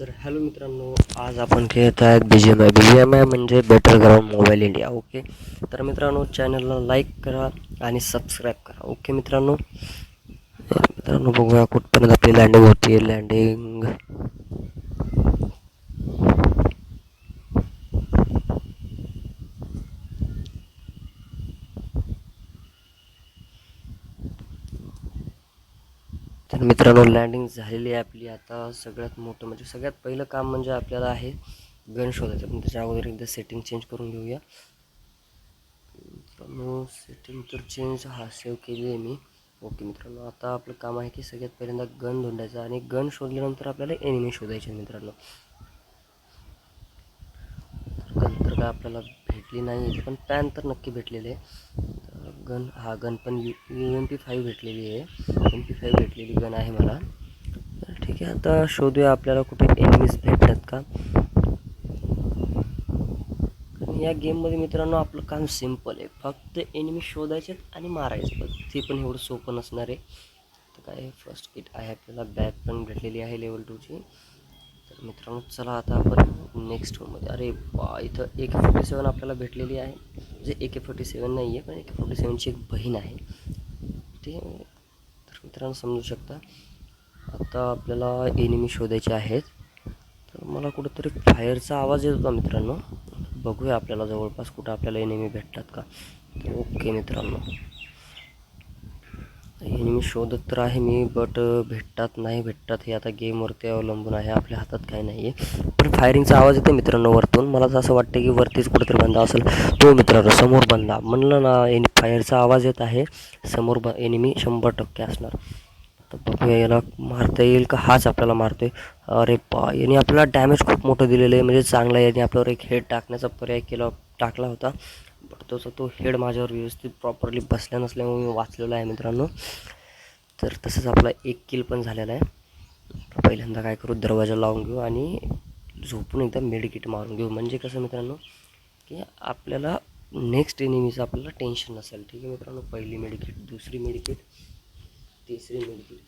तर हॅलो मित्रांनो, आज आपण खेळत आहेत BGMI म्हणजे better ground mobile India. Okay, तर मित्रांनो चॅनलला लाईक करा आणि सबस्क्राईब करा. ओके मित्रांनो, बघूया कुठपर्यंत आपली लँडिंग होती. लँडिंग तर मित्रांनो लँडिंग झालेली आहे आपली. आता सगळ्यात मोठं म्हणजे सगळ्यात पहिलं काम म्हणजे आपल्याला आहे गन शोधायचं. पण त्याच्या अगोदर एकदा सेटिंग चेंज करून घेऊया. मित्रांनो सेटिंग तर चेंज सेव्ह केली आहे मी. ओके मित्रांनो, आता आपलं काम आहे की सगळ्यात पहिल्यांदा गन धुंडायचा आणि गन शोधल्यानंतर आपल्याला एनिमी शोधायचे मित्रांनो. गन तर काय आपल्याला भेटली नाही, पण पॅन तर नक्की भेटलेले आहे. गन पण UMP5 भेटलेली आहे. MP5 भेटलेली गन आहे मला. तर ठीक आहे, आता शोधूया आपल्याला कुठे एनिमीज भेटतात का. या गेममध्ये मित्रांनो आपलं काम सिम्पल आहे, फक्त एनिमी शोधायचे आणि मारायचे. ते पण एवढं सोपं नसणार आहे. तर काय फर्स्ट किट आहे आपल्याला, बॅग पण भेटलेली आहे लेवल 2ची. तर मित्रांनो चला आता आपण नेक्स्ट मध्ये. अरे बा, इथं AK-47 आपल्याला भेटलेली आहे. म्हणजे AK-47 नाही आहे, पण AK-47ची एक बहीण आहे. ठीक आहे, तर मित्रांनो समजू शकता. आता आपल्याला एनिमी शोधायचे आहेत. तर मला कुठंतरी फायरचा आवाज येत होता मित्रांनो. बघूया आपल्याला जवळपास कुठं आपल्याला एनिमी भेटतात का. ओके मित्रांनो, एनिमी शोधत तर आहे मी, बट भेटतात नाही भेटतात हे आता गेमवरती अवलंबून आहे. आपल्या हातात काही नाही आहे. पण फायरिंगचा आवाज येतो मित्रांनो वरतून. मला तर असं वाटतं की वरतीच कुठंतरी बंदा असेल. तो मित्रांनो समोर बंदा म्हणलं ना, फायरचा आवाज येत आहे. समोर एनिमी 100% असणार. तर बघूया याला मारता येईल का. हाच आपल्याला मारतोय. अरे बा, याने आपल्याला डॅमेज खूप मोठं दिलेलं आहे. म्हणजे चांगला याने आपल्यावर एक हेड टाकण्याचा पर्याय टाकला होता. बट तो हेड माझ्यावर व्यवस्थित प्रॉपरली बसल्या नसल्यामुळे मी वाचलेला आहे मित्रांनो. तर तसंच आपला एक किल पण झालेला आहे. पहिल्यांदा काय करू, दरवाजा लावून घेऊ आणि झोपून एकदा मेडिकिट मारून घेऊ. म्हणजे कसं मित्रांनो की आपल्याला नेक्स्ट एनिमीचं आपल्याला टेन्शन नसेल. ठीक आहे मित्रांनो, पहिली मेडिकिट, दुसरी मेडिकिट, तिसरी मेडिकिट.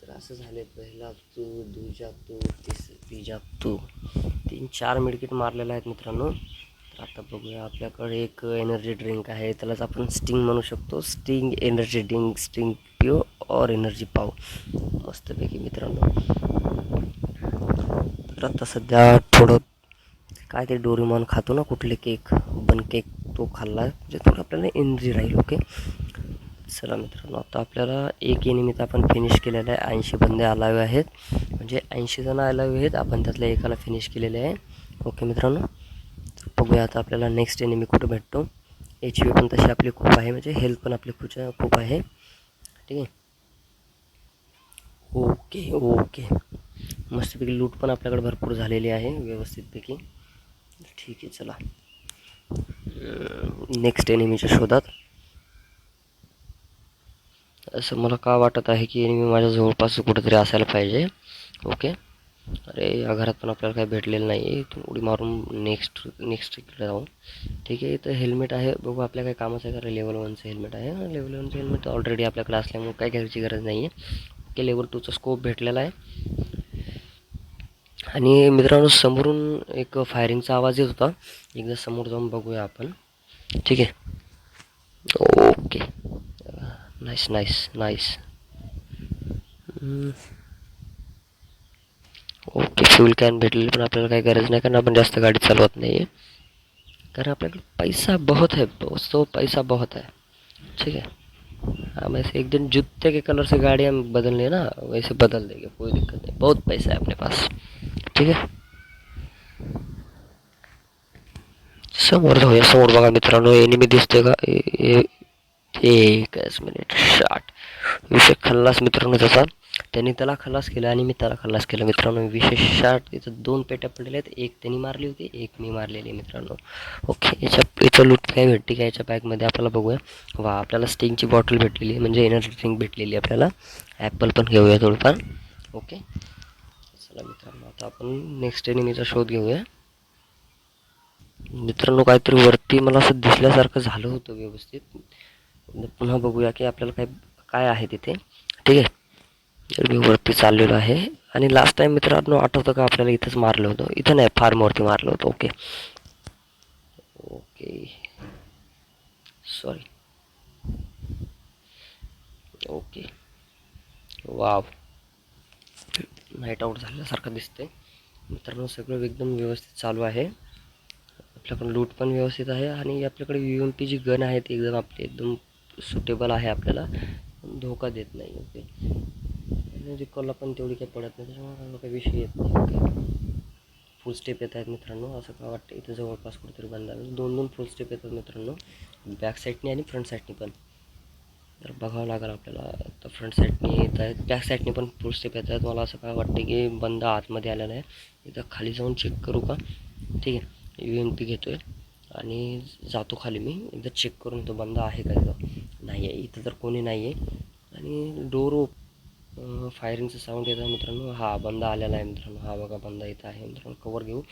तर असं झालं, पहिला तू, दुजा तू, तिजा तू, 3-4 मेडिकिट मारलेला आहेत मित्रांनो. तर आता बघूया, आपल्याकडे एक एनर्जी ड्रिंक आहे, त्यालाच आपण स्टिंग म्हणू शकतो. स्टिंग एनर्जी ड्रिंक, स्टिंग पिओ और एनर्जी पाव. मस्तपैकी मित्रांनो. तर आता सध्या थोडं काय ते डोरेमॉन खातो ना, कुठले केक, बन केक, तो खाल्ला म्हणजे थोडं आपल्याला एनर्जी राहील. ओके चला मित्रांनो, आता आपल्याला एक एनिमीत आपण फिनिश केलेलं आहे. 80 बंदे अलावे आहेत, म्हणजे 80 जण अलावे आहेत. आपण त्यातल्या एकाला फिनिश केलेले आहे. ओके मित्रांनो, बघूया आता आपल्याला नेक्स्ट एनिमी कुठं भेटतो. HP पण तशी आपली खूप आहे, म्हणजे हेल्थ पण आपली खूप आहे. ठीक आहे, ओके ओके, मस्तपैकी लूट पण आपल्याकडे भरपूर झालेली आहे व्यवस्थितपैकी. ठीक आहे, चला नेक्स्ट एनिमीच्या शोधात. असं मला का वाटत आहे की एनिमी माझ्या जवळपास कुठेतरी असायला पाहिजे. ओके, अरे या घरात पण आपल्याला काही भेटलेलं नाही आहे. इथून उडी मारून नेक्स्ट इकडे जाऊ. ठीक आहे, इथं हेल्मेट आहे. बघू आपल्या काय कामाचं आहे का. लेवल 1चं हेल्मेट आहे. लेवल 1चं हेल्मेट ऑलरेडी आपल्याकडे असल्यामुळे काय घ्यायची गरज नाही आहे. ओके, लेवल 2चा स्कोप भेटलेला आहे. आणि मित्रांनो समोरून एक फायरिंगचा आवाज येत होता. एकदा समोर जाऊन बघूया आपण. ठीक आहे, okay, nice nice nice. Okay, fuel can भेटलेली, पण आपल्याला काही गरज नाही, कारण आपण जास्त गाडी चालवत नाही आहे. कारण आपल्याकडे पैसा बहुत है दोस्तों, पैसा बहुत है. ठीक है, हम ऐसे एक दिन जूते के कलर से गाड़ियाँ बदलने ना, वैसे बदल देंगे, कोई दिक्कत नहीं. बहुत पैसा है अपने पास. ठीक है, समोर जाऊया. समोर बघा मित्रांनो, एनिमी दिसतोय का. एकच मिनिट, शॉट. विषय खल्लास मित्रांनो त्याचा. त्यांनी त्याला खलास केलं आणि मी त्याला खलास केलं मित्रांनो. विशेष शॉट. इथं 2 पेट्या पडलेल्या आहेत. एक त्यांनी मारली होती, एक मी मारलेली मित्रांनो. ओके, याचं लूट काय भेटते का याच्या बॅगमध्ये आपल्याला बघूया. वा, आपल्याला स्टिंगची बॉटल भेटलेली आहे, म्हणजे एनर्जी ड्रिंक भेटलेली आहे आपल्याला. ॲपल पण घेऊया थोडंफार. ओके चला मित्रांनो, आता आपण नेक्स्ट एनिमीचा शोध घेऊया. मित्रांनो काहीतरी वरती मला असं दिसल्यासारखं झालं होतं व्यवस्थित. पुन्हा बघूया की आपल्याला काय आहे तिथे. ठीक आहे, तर मी वरती चाललेलो आहे आणि लास्ट टाईम मित्रांनो आठवतं का आपल्याला इथंच मारलं होतं, इथं नाही फार्मवरती मारलं होतं. Okay okay sorry. Okay wow, night out झाल्यासारखं दिसते मित्रांनो. सगळं एकदम व्यवस्थित चालू आहे. आपल्याकडे लूट पण व्यवस्थित आहे आणि आपल्याकडे UMP जी गन आहे ती एकदम आपली एकदम सुटेबल आहे, आपल्याला धोका देत नाही. ओके आणि रिकॉलला पण तेवढी काही पडत नाही, त्याच्यामुळे काही विषय येत नाही. ओके फुल स्टेप येत आहेत मित्रांनो. असं काय वाटतं इथं जवळपास कुठेतरी बंद आहे. 2-2 फुल स्टेप येतात मित्रांनो, बॅक साईडनी आणि फ्रंट साईडनी पण. तर बघावं लागेल आपल्याला. तर फ्रंट साईडनी येत आहेत, बॅक साईडनी पण फुल स्टेप येत आहेत. मला असं काय वाटतं की बंद आतमध्ये आलेला आहे. इथं खाली जाऊन चेक करू का? ठीक आहे, UMP घेतो आहे आणि जातो खाली. मी एकदा चेक करून तो बंद आहे का इथं. नाही आहे इथं, तर कोणी नाही आहे. आणि डोर फायरिंगचं साऊंड येत आहे मित्रांनो. हा बंद आलेला आहे मित्रांनो. हा बघा बंद इथं आहे मित्रांनो. कवर घेऊ.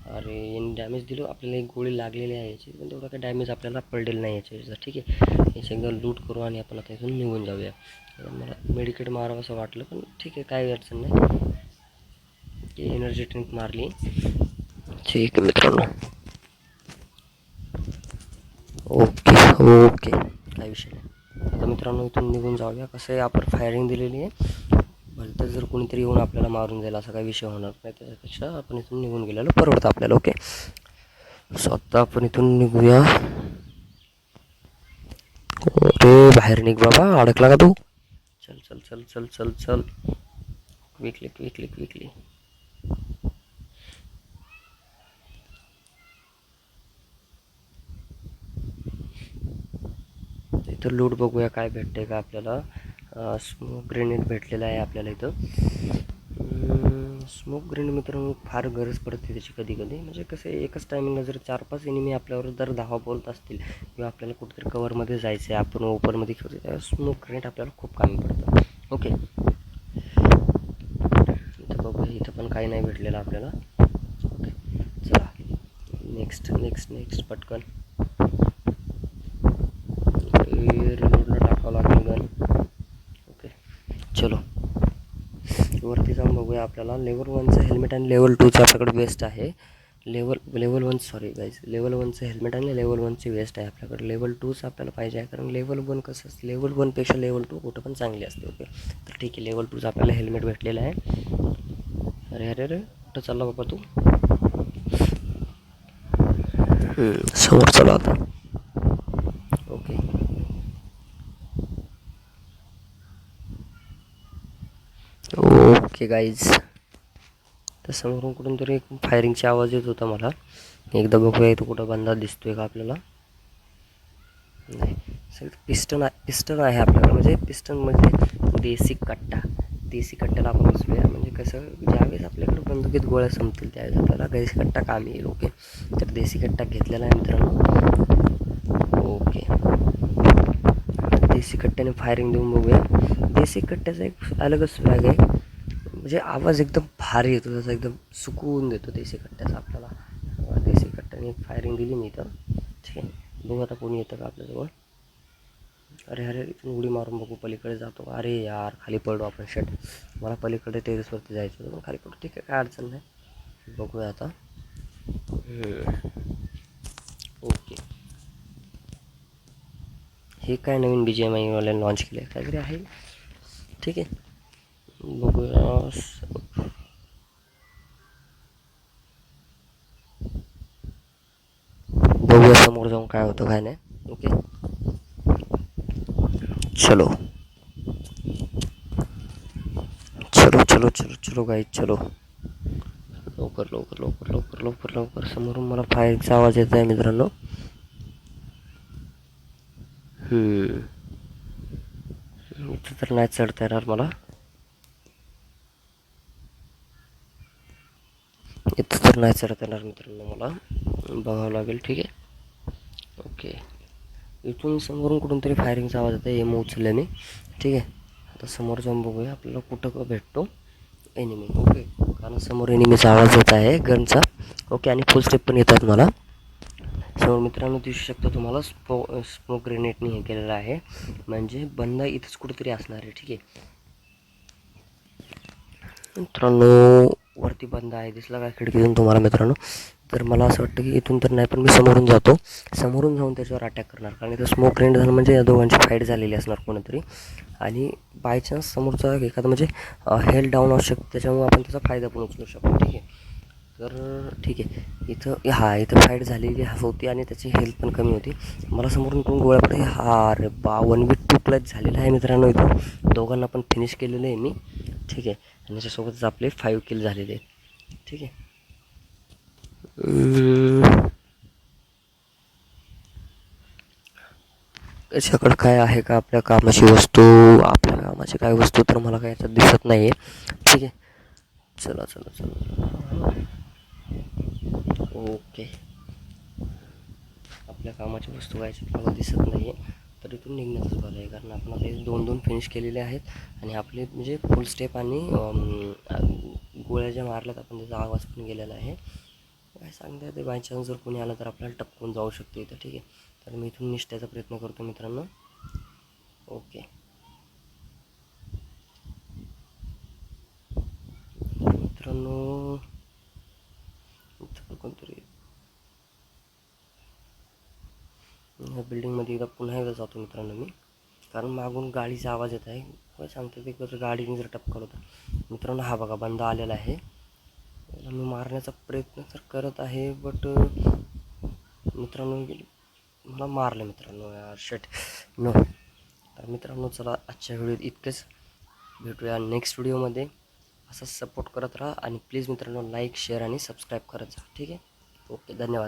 अरे यांनी डॅमेज दिलं आपल्याला, एक गोळी लागलेली आहे याची, पण तेवढा काही डॅमेज आपल्याला पडलेलं नाही याच्या. ठीक आहे, याची एकदा लूट करू आणि आपण आता इथून निघून जाऊया. मला मेडिकेट मारावं असं वाटलं, पण ठीक आहे काही अडचण नाही. एनर्जी ड्रिंक मारली. ठीक आहे मित्रांनो. ओके ओके काही विषय नाही. आता मित्रांनो इथून निघून जाऊया. कसं आहे आपण फायरिंग दिलेली आहे, भलतं जर कोणीतरी येऊन आपल्याला मारून जाईल असा काही विषय होणार नाही. त्याच्यापेक्षा आपण इथून निघून गेलेलं परवडतं आपल्याला. ओके सो आता आपण इथून निघूया. अरे बाहेर निघ बाबा, अडकला का तू? चल चल चल चल चल चल क्विकली क्विकली क्विकली. इथं लूट बघूया काय भेटते का आपल्याला. स्मोक ग्रेनेड भेटलेला आहे आपल्याला इथं. स्मोक ग्रेनेड मित्रांनो फार गरज पडते त्याची कधी कधी. म्हणजे कसं एकाच टायमिंगला जर 4-5 एनिमी आपल्यावर जर धावा बोलत असतील किंवा आपल्याला कुठेतरी कवरमध्ये जायचं आहे, आपण ओपनमध्ये खेळतो, त्यावेळेस स्मोक ग्रेनेड आपल्याला खूप कामी पडतं. ओके इथं बघूया, इथं पण काही नाही भेटलेलं आपल्याला. ओके चला नेक्स्ट नेक्स्ट नेक्स्ट पटकन. रिलोडला टाकावं लागेल गन. ओके चलो वरती जाऊन बघूया. आपल्याला लेवल 1चं हेल्मेट आणि लेवल 2चं आपल्याकडे वेस्ट आहे. लेवल 1 सॉरी गाईज, लेवल 1चं हेल्मेट आणि लेवल 1ची वेस्ट आहे आपल्याकडे. लेवल 2चं आपल्याला पाहिजे आहे, कारण लेवल 1 कसं असतं, लेवल 1पेक्षा लेवल 2 कुठं पण चांगली असते. ओके तर ठीक आहे, लेवल 2चं आपल्याला हेल्मेट भेटलेलं आहे. अरे अरे अरे कुठं चालला बाबा तू? समोर चला आता. ओके ओके गाईज, तर समोरून कुठून तरी एक फायरिंगचा आवाज येत होता मला. एकदा बघूया इथं कुठं बंदा दिसतोय का आपल्याला. नाही पिस्टन आहे आपल्याकडे. म्हणजे पिस्टन म्हणजे देसी कट्टा. देसी कट्ट्याला आपण बसूया. म्हणजे कसं ज्यावेळेस आपल्याकडे बंदुकीत गोळ्या संपतील त्यावेळेस आपल्याला देसी कट्टा कामी येईल. ओके तर देसी कट्टा घेतलेला आहे मित्रांनो. ओके देसी कट्ट्याने फायरिंग देऊन बघूया. देसी कट्ट्याचा एक अलगच स्वॅग आहे. म्हणजे आवाज एकदम भारी येतो त्याचा, एकदम सुकून देतो देसी कट्ट्याचा आपल्याला. देसी कट्ट्याने एक फायरिंग दिली मी इथं. ठीक आहे बघू आता कोणी येतं का आपल्याजवळ. अरे अरे इथून उडी मारून बघू, पलीकडे जातो. अरे यार खाली पडलो आपण. शट, मला पलीकडे टेरेसवरती जायचं होतं पण खाली पडतो. ठीक आहे काय अडचण नाही, बघूया आता. ओके हे काय नवीन BGMI वाल्याने लॉन्च केलं आहे काहीतरी आहे. ठीक आहे बघूया. बघूया समोर जाऊन काय होतं काय नाही. ओके चलो चलो चलो चलो चलो गाईज चलो. लवकर लवकर लवकर लवकर लवकर लवकर. समोरून मला फायरचा आवाज येत आहे मित्रांनो. इथं तर नाही चढता येणार मला. इथं तर नाही चढता येणार मित्रांनो, मला बघावं लागेल. ठीक आहे ओके इथून समोरून कुठून तरी फायरिंगचा आवाज येतो. एम उचलले मी. ठीक आहे आता समोर जाऊन बघूया आपल्याला कुठं भेटतो एनिमी. ओके कारण समोर एनिमीचा आवाज येत आहे गनचा. ओके आणि फुल स्टेप पण येतात मला समोर मित्रांनो. दिसू शकतो तुम्हाला स्मोक ग्रेनेडने हे केलेलं आहे. म्हणजे बंदा इथंच कुठेतरी असणार आहे. ठीक आहे मित्रांनो वरती बंद आहे, दिसला काय खिडकीतून तुम्हाला मित्रांनो? तर मला असं वाटतं की इथून तर नाही, पण मी समोरून जातो, समोरून जाऊन त्याच्यावर अटॅक करणार. कारण इथं स्मोक ग्रेनेड झालं म्हणजे या दोघांची फाईट झालेली असणार कोणीतरी, आणि बाय चान्स समोरचा एखादा म्हणजे हेल्थ डाऊन असू शकतो, त्याच्यामुळे आपण त्याचा फायदा पण उचलू शकतो. ठीक आहे, तर ठीक आहे. इथं फाईट झालेली होती आणि त्याची हेल्थ पण कमी होती. मला समोरून कोण गोळ्या पडे, अरे बा 1v2 क्लच झालेलं आहे मित्रांनो. इथं दोघांना पण फिनिश केलेलं आहे मी. ठीक आहे, आणि त्याच्यासोबतच आपले 5 किल झालेले आहेत. ठीक आहे. त्याच्याकडं काय आहे का आपल्या कामाची वस्तू? आपल्या कामाची काय वस्तू तर मला काय याच्यात दिसत नाही आहे. ठीक आहे, चला चला चला. ओके, आपल्या कामाची वस्तू काय याच्यात मला दिसत नाही आहे, तर इथून निघण्याचंच बरं आहे. कारण आपण आता 2-2 फिनिश केलेले आहेत आणि आपले म्हणजे फुल स्टेप आणि गोळ्या ज्या मारल्यात आपण त्याचा आवाज पण गेलेला आहे. काय सांगता येते, बाय चान्स जर कोणी आलं तर आपल्याला टपकून जाऊ शकतो इथं. ठीक आहे, तर मी इथून निष्ठाचा प्रयत्न करतो मित्रांनो. ओके मित्रांनो, कोणतरी बिल्डिंगमध्ये एकदा पुन्हा एकदा जातो मित्रांनो मी, कारण मागून गाडीचा आवाज येत आहे. काय सांगते ते, कसं गाडीने जर टपकलं होतं मित्रांनो. हा बघा बंदा आलेला आहे, त्याला मी मारण्याचा प्रयत्न तर करत आहे, बट मित्रांनो मला मारलं मित्रांनो, यार शेट नो. तर मित्रांनो चला, आजच्या व्हिडिओत इतकंच. भेटूया नेक्स्ट व्हिडिओमध्ये. असंच सपोर्ट करत राहा आणि प्लीज मित्रांनो लाईक शेअर आणि सबस्क्राईब करत जा. ठीक आहे, ओके, धन्यवाद.